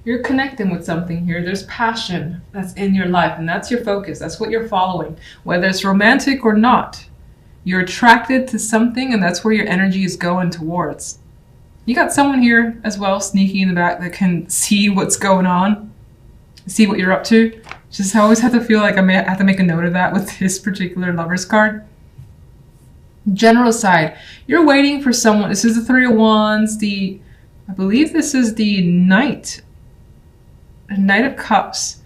You're connecting with something here. There's passion that's in your life, and that's your focus. That's what you're following, whether it's romantic or not. You're attracted to something, and that's where your energy is going towards. You got someone here as well, sneaky in the back, that can see what's going on, see what you're up to. Just I always have to feel like I have to make a note of that with this particular Lover's card. General side, you're waiting for someone. This is the Three of Wands. I believe this is the Knight of Cups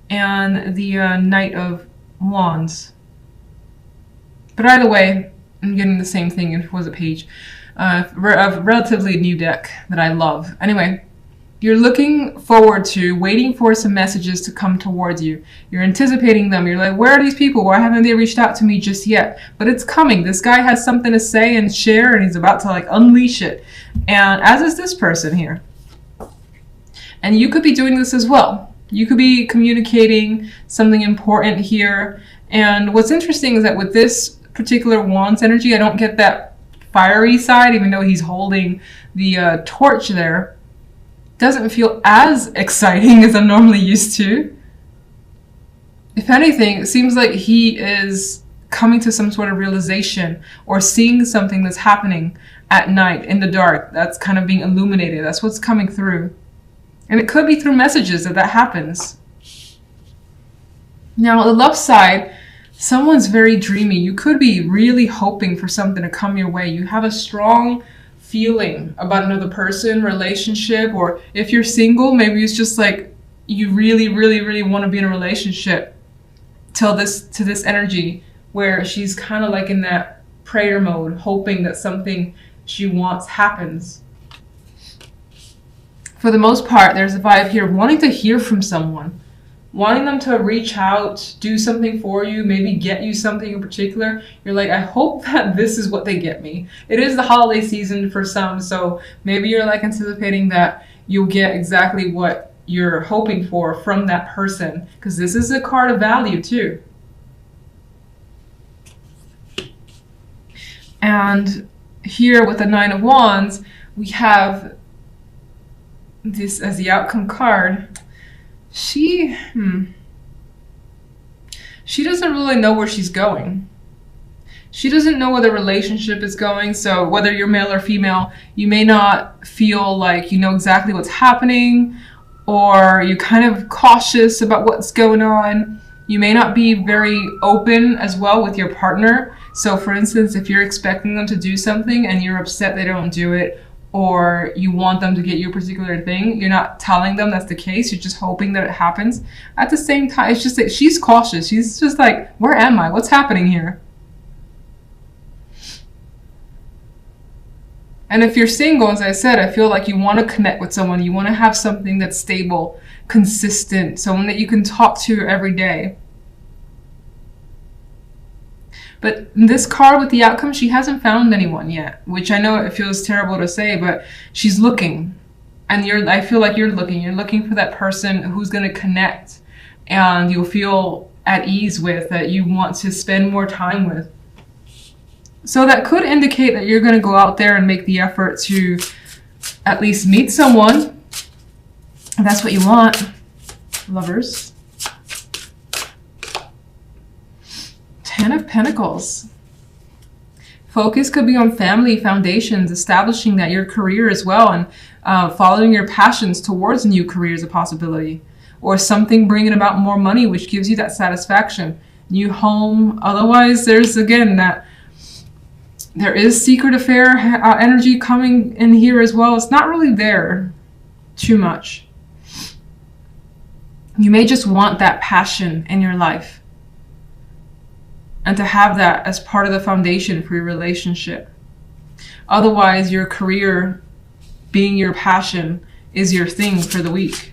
and the Knight of Wands. But either way, I'm getting the same thing. It was a page. A relatively new deck that I love. Anyway, you're looking forward to, waiting for some messages to come towards you. You're anticipating them. You're like, where are these people? Why haven't they reached out to me just yet? But it's coming. This guy has something to say and share, and he's about to like unleash it. And as is this person here. And you could be doing this as well. You could be communicating something important here. And what's interesting is that with this particular Wands energy, I don't get that fiery side, even though he's holding the torch there. Doesn't feel as exciting as I'm normally used to. If anything, it seems like he is coming to some sort of realization or seeing something that's happening at night in the dark that's kind of being illuminated. That's what's coming through. And it could be through messages that happens. Now, on the left side, someone's very dreamy. You could be really hoping for something to come your way. You have a strong feeling about another person, relationship, or if you're single, maybe it's just like you really, really, really want to be in a relationship to this energy where she's kind of like in that prayer mode, hoping that something she wants happens. For the most part, there's a vibe here wanting to hear from someone. Wanting them to reach out, do something for you, maybe get you something in particular. You're like, I hope that this is what they get me. It is the holiday season for some, so maybe you're like anticipating that you'll get exactly what you're hoping for from that person, because this is a card of value too. And here with the Nine of Wands, we have this as the outcome card. She doesn't really know where she's going. She doesn't know where the relationship is going. So whether you're male or female, you may not feel like you know exactly what's happening, or you're kind of cautious about what's going on. You may not be very open as well with your partner. So for instance, if you're expecting them to do something and you're upset they don't do it, or you want them to get you a particular thing, you're not telling them that's the case, you're just hoping that it happens. At the same time, it's just that she's cautious. She's just like, where am I? What's happening here? And if you're single, as I said, I feel like you want to connect with someone. You want to have something that's stable, consistent, someone that you can talk to every day. But this card with the outcome, she hasn't found anyone yet, which I know it feels terrible to say, but she's looking. And I feel like you're looking for that person who's going to connect and you'll feel at ease with, that you want to spend more time with. So that could indicate that you're going to go out there and make the effort to at least meet someone. If that's what you want, lovers. Ten of Pentacles. Focus could be on family foundations, establishing that your career as well, and following your passions towards a new career is a possibility. Or something bringing about more money, which gives you that satisfaction. New home. Otherwise, there's again that there is secret affair energy coming in here as well. It's not really there too much. You may just want that passion in your life, and to have that as part of the foundation for your relationship. Otherwise, your career being your passion is your thing for the week.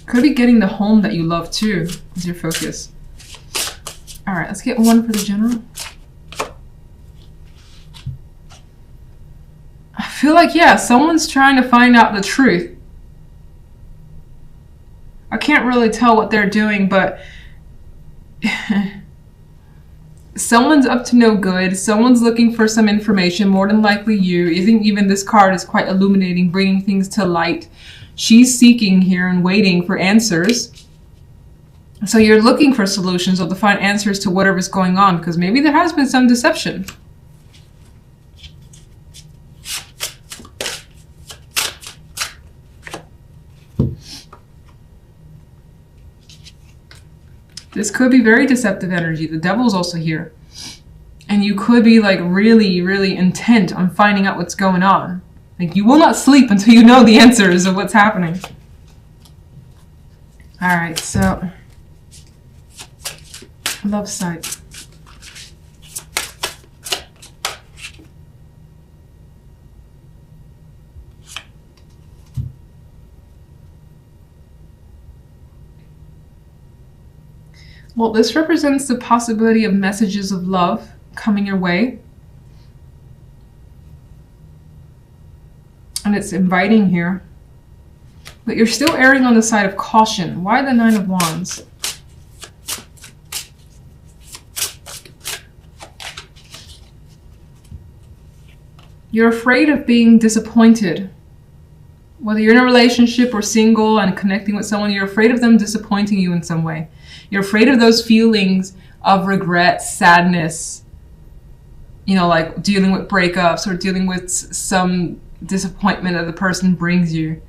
Could be getting the home that you love too, is your focus. All right, let's get one for the general. I feel like, yeah, someone's trying to find out the truth. I can't really tell what they're doing, but someone's up to no good. Someone's looking for some information, more than likely you. I think even this card is quite illuminating, bringing things to light. She's seeking here and waiting for answers. So you're looking for solutions or to find answers to whatever's going on, because maybe there has been some deception. This could be very deceptive energy. The devil's also here. And you could be like really, really intent on finding out what's going on. Like you will not sleep until you know the answers of what's happening. All right, so love side. Well, this represents the possibility of messages of love coming your way. And it's inviting here. But you're still erring on the side of caution. Why the Nine of Wands? You're afraid of being disappointed. Whether you're in a relationship or single and connecting with someone, you're afraid of them disappointing you in some way. You're afraid of those feelings of regret, sadness, you know, like dealing with breakups or dealing with some disappointment that the person brings you.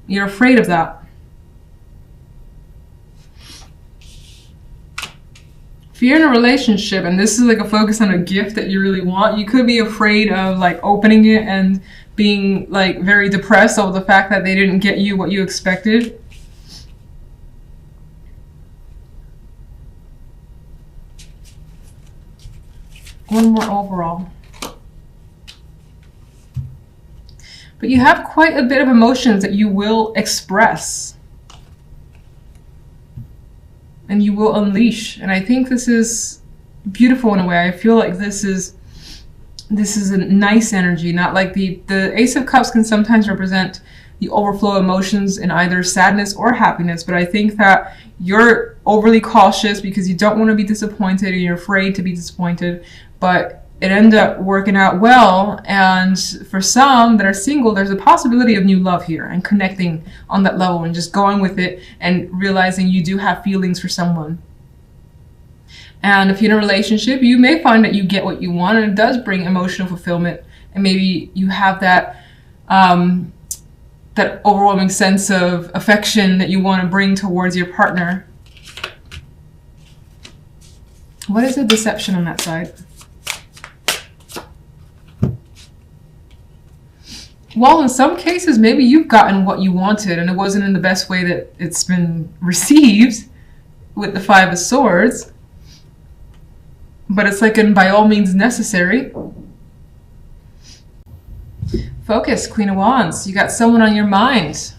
You're afraid of that. If you're in a relationship and this is like a focus on a gift that you really want, you could be afraid of like opening it and being like very depressed over the fact that they didn't get you what you expected. One more overall. But you have quite a bit of emotions that you will express. And you will unleash. And I think this is beautiful in a way. I feel like this is a nice energy, not like the Ace of Cups can sometimes represent the overflow of emotions in either sadness or happiness. But I think that you're overly cautious because you don't want to be disappointed and you're afraid to be disappointed. But it ended up working out well. And for some that are single, there's a possibility of new love here and connecting on that level and just going with it and realizing you do have feelings for someone. And if you're in a relationship, you may find that you get what you want and it does bring emotional fulfillment. And maybe you have that that overwhelming sense of affection that you want to bring towards your partner. What is the deception on that side? Well, in some cases, maybe you've gotten what you wanted and it wasn't in the best way that it's been received with the Five of Swords. But it's like, and by all means necessary. Focus, Queen of Wands. You got someone on your mind.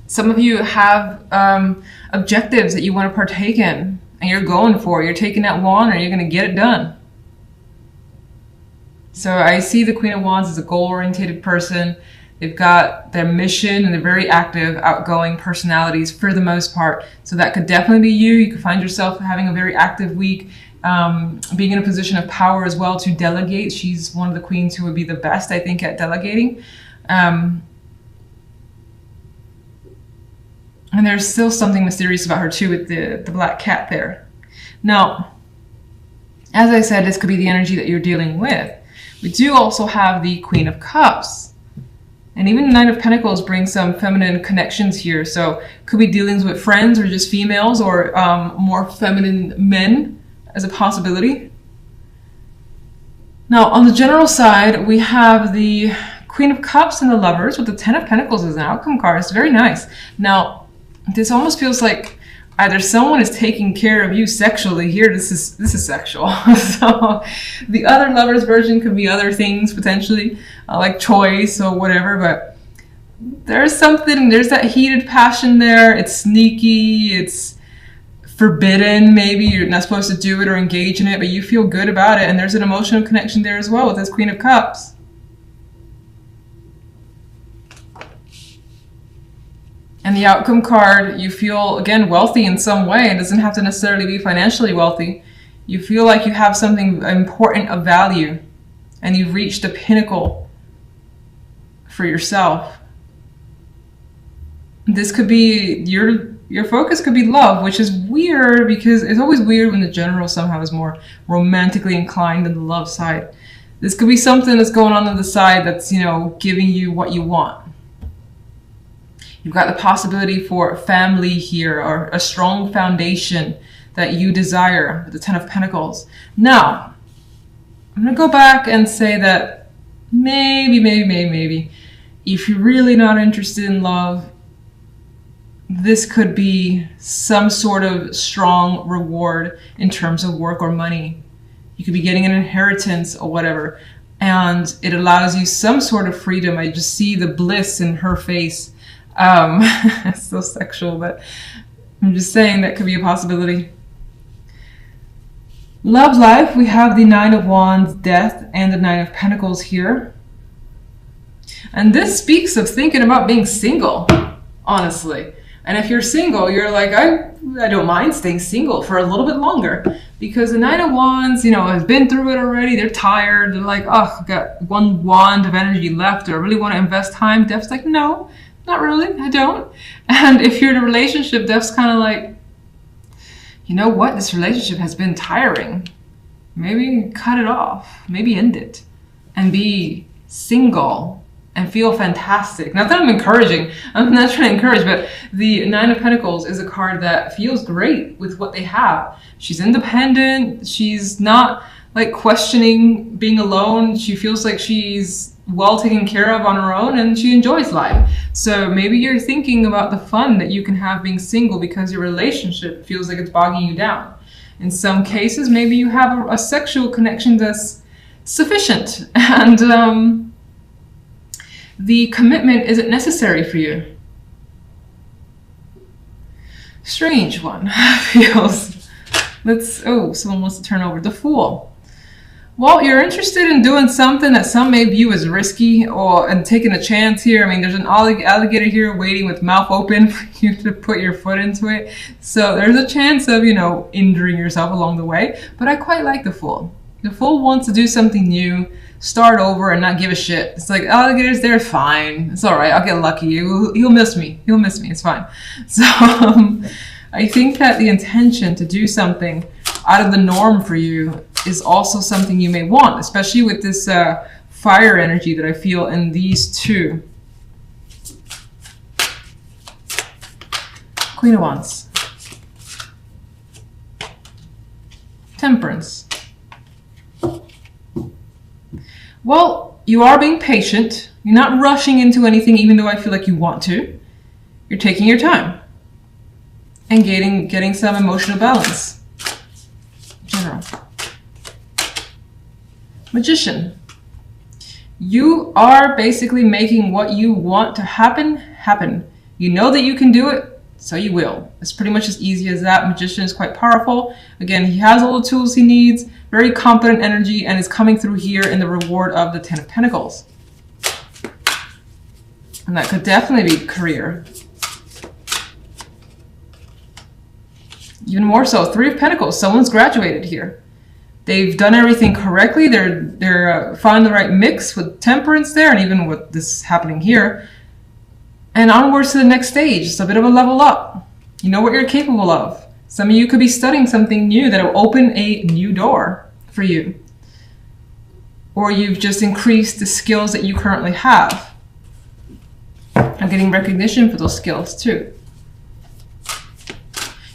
Some of you have objectives that you want to partake in and you're going for it. You're taking that wand and you're going to get it done. So I see the Queen of Wands as a goal-oriented person. They've got their mission and they're very active, outgoing personalities for the most part. So that could definitely be you. You could find yourself having a very active week, being in a position of power as well to delegate. She's one of the queens who would be the best, I think, at delegating. And there's still something mysterious about her too with the black cat there. Now, as I said, this could be the energy that you're dealing with. We do also have the Queen of Cups. And even the Nine of Pentacles brings some feminine connections here. So could be dealings with friends or just females or more feminine men as a possibility. Now, on the general side, we have the Queen of Cups and the Lovers with the Ten of Pentacles as an outcome card. It's very nice. Now, this almost feels like either someone is taking care of you sexually. Here, this is sexual. So the other Lovers version could be other things potentially, like choice or whatever. But there's something. There's that heated passion there. It's sneaky. It's forbidden. Maybe you're not supposed to do it or engage in it, but you feel good about it. And there's an emotional connection there as well with this Queen of Cups. And the outcome card, you feel, again, wealthy in some way. It doesn't have to necessarily be financially wealthy. You feel like you have something important of value and you've reached the pinnacle for yourself. This could be your focus could be love, which is weird because it's always weird when the general somehow is more romantically inclined than the love side. This could be something that's going on the side that's, you know, giving you what you want. You've got the possibility for family here, or a strong foundation that you desire, the Ten of Pentacles. Now, I'm going to go back and say that maybe, if you're really not interested in love, this could be some sort of strong reward in terms of work or money. You could be getting an inheritance or whatever, and it allows you some sort of freedom. I just see the bliss in her face. It's so sexual, but I'm just saying that could be a possibility. Love life, we have the Nine of Wands, Death, and the Nine of Pentacles here. And this speaks of thinking about being single, honestly. And if you're single, you're like, I don't mind staying single for a little bit longer, because the Nine of Wands, you know, has been through it already. They're tired. They're like, oh, I've got one wand of energy left. Do I really want to invest time? Death's like, no, not really. I don't. And if you're in a relationship, Death's kind of like, you know what? This relationship has been tiring. Maybe cut it off. Maybe end it and be single and feel fantastic. Not that I'm encouraging. I'm not trying to encourage, but the Nine of Pentacles is a card that feels great with what they have. She's independent. She's not like questioning being alone. She feels like she's well taken care of on her own and she enjoys life. So maybe you're thinking about the fun that you can have being single because your relationship feels like it's bogging you down. In some cases, maybe you have a sexual connection that's sufficient and the commitment isn't necessary for you. Strange one. Feels. Oh, someone wants to turn over. The Fool. Well, you're interested in doing something that some may view as risky and taking a chance here. I mean, there's an alligator here waiting with mouth open for you to put your foot into it. So there's a chance of, you know, injuring yourself along the way. But I quite like the Fool. The Fool wants to do something new, start over and not give a shit. It's like, alligator's there, fine. It's all right. I'll get lucky. He'll miss me. He'll miss me. It's fine. So I think that the intention to do something out of the norm for you is also something you may want, especially with this fire energy that I feel in these two. Queen of Wands. Temperance. Well, you are being patient. You're not rushing into anything, even though I feel like you want to. You're taking your time and getting some emotional balance. General. Magician. You are basically making what you want to happen, happen. You know that you can do it, so you will. It's pretty much as easy as that. Magician is quite powerful. Again, he has all the tools he needs, very competent energy, and is coming through here in the reward of the Ten of Pentacles. And that could definitely be career. Even more so, Three of Pentacles. Someone's graduated here. They've done everything correctly. They're finding the right mix with temperance there, and even with this happening here. And onwards to the next stage. It's a bit of a level up. You know what you're capable of. Some of you could be studying something new that will open a new door for you. Or you've just increased the skills that you currently have. And getting recognition for those skills too.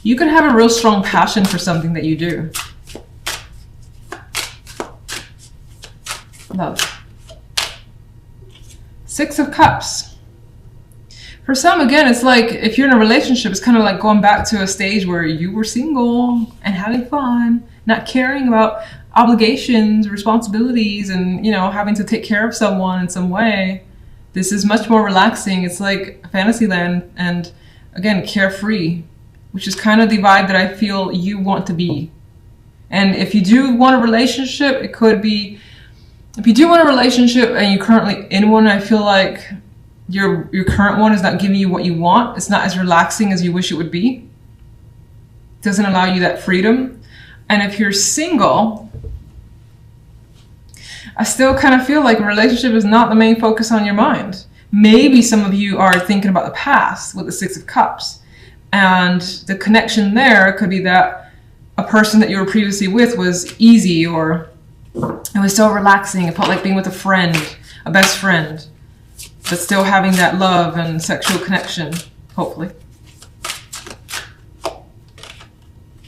You can have a real strong passion for something that you do. Love. Six of Cups. For some, again, it's like if you're in a relationship, it's kind of like going back to a stage where you were single and having fun, not caring about obligations, responsibilities, and, you know, having to take care of someone in some way. This is much more relaxing. It's like Fantasyland and, again, carefree, which is kind of the vibe that I feel you want to be. And if you do want a relationship, it could be, if you do want a relationship and you're currently in one, I feel like your current one is not giving you what you want. It's not as relaxing as you wish it would be. It doesn't allow you that freedom. And if you're single, I still kind of feel like a relationship is not the main focus on your mind. Maybe some of you are thinking about the past with the Six of Cups. And the connection there could be that a person that you were previously with was easy, or it was so relaxing. It felt like being with a friend, a best friend, but still having that love and sexual connection, hopefully.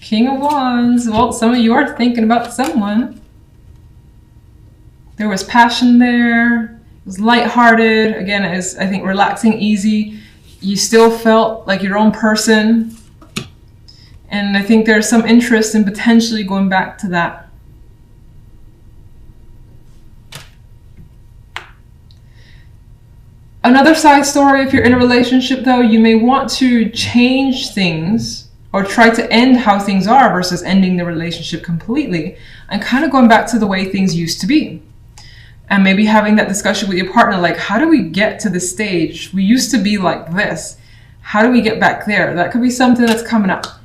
King of Wands. Well, some of you are thinking about someone. There was passion there. It was lighthearted. Again, it is, I think, relaxing, easy. You still felt like your own person. And I think there's some interest in potentially going back to that. Another side story, if you're in a relationship though, you may want to change things or try to end how things are versus ending the relationship completely and kind of going back to the way things used to be. And maybe having that discussion with your partner, like, how do we get to this stage? We used to be like this. How do we get back there? That could be something that's coming up.